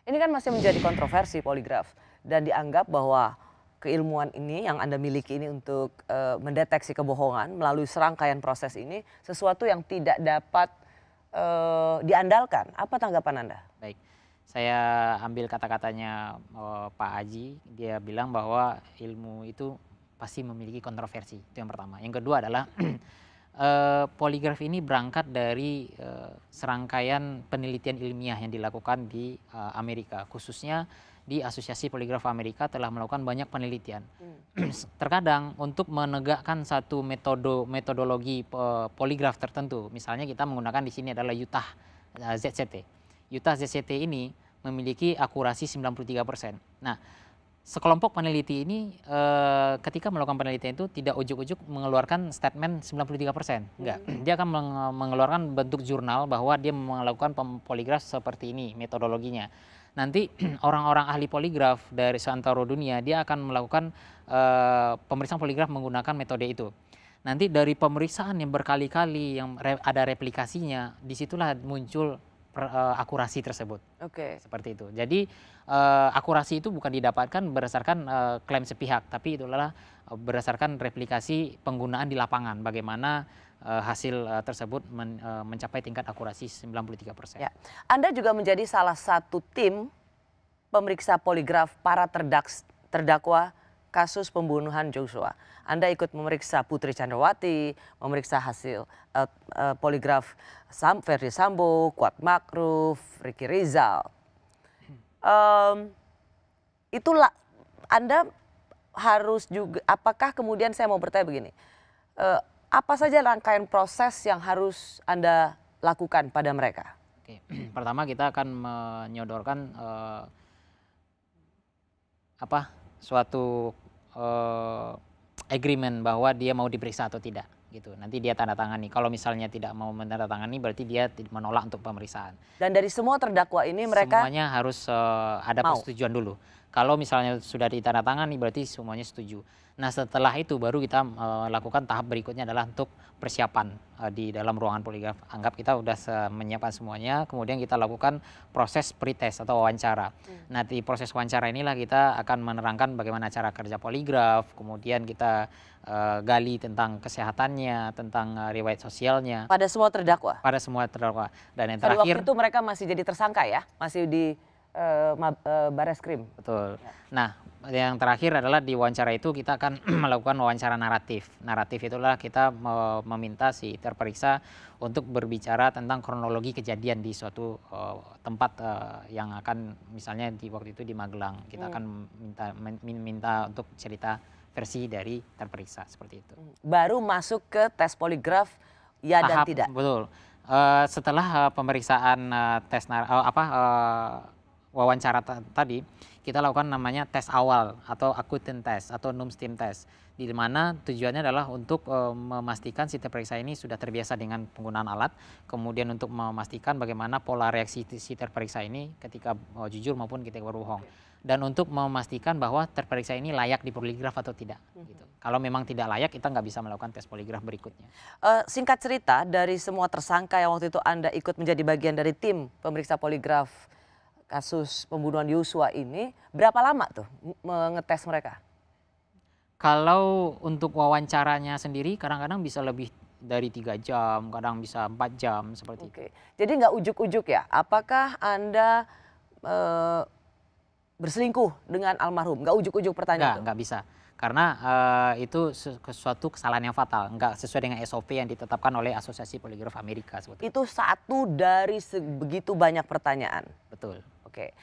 Ini kan masih menjadi kontroversi poligraf dan dianggap bahwa keilmuan ini yang Anda miliki ini untuk mendeteksi kebohongan melalui serangkaian proses ini sesuatu yang tidak dapat diandalkan. Apa tanggapan Anda? Baik, saya ambil kata-katanya Pak Aji, dia bilang bahwa ilmu itu pasti memiliki kontroversi, itu yang pertama. Yang kedua adalah poligraf ini berangkat dari serangkaian penelitian ilmiah yang dilakukan di Amerika, khususnya di Asosiasi Poligraf Amerika telah melakukan banyak penelitian. Terkadang untuk menegakkan satu metodologi poligraf tertentu, misalnya kita menggunakan di sini adalah Utah ZCT. Utah ZCT ini memiliki akurasi 93%. Nah, sekelompok peneliti ini ketika melakukan penelitian itu tidak ujuk-ujuk mengeluarkan statement 93%. Enggak. Dia akan mengeluarkan bentuk jurnal bahwa dia melakukan poligraf seperti ini metodologinya. Nanti orang-orang ahli poligraf dari seantero dunia dia akan melakukan pemeriksaan poligraf menggunakan metode itu. Nanti dari pemeriksaan yang berkali-kali yang ada replikasinya, disitulah muncul akurasi tersebut. Oke. Seperti itu. Jadi akurasi itu bukan didapatkan berdasarkan klaim sepihak, tapi itu adalah berdasarkan replikasi penggunaan di lapangan. Bagaimana hasil tersebut mencapai tingkat akurasi 93%. Ya. Anda juga menjadi salah satu tim pemeriksa poligraf para terdakwa kasus pembunuhan Joshua. Anda ikut memeriksa Putri Chandrawati, memeriksa hasil poligraf Verdi Sambo, Kuat Makruf, Ricky Rizal. Itulah Anda harus juga, apakah kemudian saya mau bertanya begini, apa saja rangkaian proses yang harus Anda lakukan pada mereka? Oke. Pertama kita akan menyodorkan suatu agreement bahwa dia mau diperiksa atau tidak gitu. Nanti dia tanda tangani. Kalau misalnya tidak mau menandatangani berarti dia menolak untuk pemeriksaan. Dan dari semua terdakwa ini mereka semuanya harus ada persetujuan dulu. Kalau misalnya sudah ditandatangani berarti semuanya setuju. Nah, setelah itu baru kita lakukan tahap berikutnya adalah untuk persiapan di dalam ruangan poligraf. Anggap kita sudah menyiapkan semuanya, kemudian kita lakukan proses pretest atau wawancara. Nah, di proses wawancara inilah kita akan menerangkan bagaimana cara kerja poligraf, kemudian kita gali tentang kesehatannya, tentang riwayat sosialnya. Pada semua terdakwa? Pada semua terdakwa. Dan yang Pada terakhir, waktu itu mereka masih jadi tersangka ya? Masih di Bareskrim? betul. Nah, yang terakhir adalah di wawancara itu kita akan melakukan wawancara naratif. Naratif itulah kita meminta si terperiksa untuk berbicara tentang kronologi kejadian di suatu tempat yang akan misalnya di waktu itu di Magelang. Kita akan minta untuk cerita versi dari terperiksa seperti itu. Baru masuk ke tes poligraf ya dan tidak. Betul. Setelah pemeriksaan wawancara tadi, kita lakukan namanya tes awal atau acquaintance test atau Numstim test, di mana tujuannya adalah untuk memastikan si terperiksa ini sudah terbiasa dengan penggunaan alat, kemudian untuk memastikan bagaimana pola reaksi si terperiksa ini ketika jujur maupun ketika berbohong, dan untuk memastikan bahwa terperiksa ini layak di poligraf atau tidak. Gitu. Kalau memang tidak layak, kita nggak bisa melakukan tes poligraf berikutnya. Singkat cerita, dari semua tersangka yang waktu itu Anda ikut menjadi bagian dari tim pemeriksa poligraf kasus pembunuhan Yosua ini, berapa lama tuh mengetes mereka? Kalau untuk wawancaranya sendiri kadang-kadang bisa lebih dari 3 jam, kadang bisa 4 jam seperti itu. Jadi nggak ujuk-ujuk ya? Apakah Anda berselingkuh dengan almarhum? Nggak ujuk-ujuk pertanyaan? Nggak bisa. Karena itu suatu kesalahan yang fatal, nggak sesuai dengan SOP yang ditetapkan oleh Asosiasi Poligraf Amerika. Itu satu dari begitu banyak pertanyaan? Betul. Oke.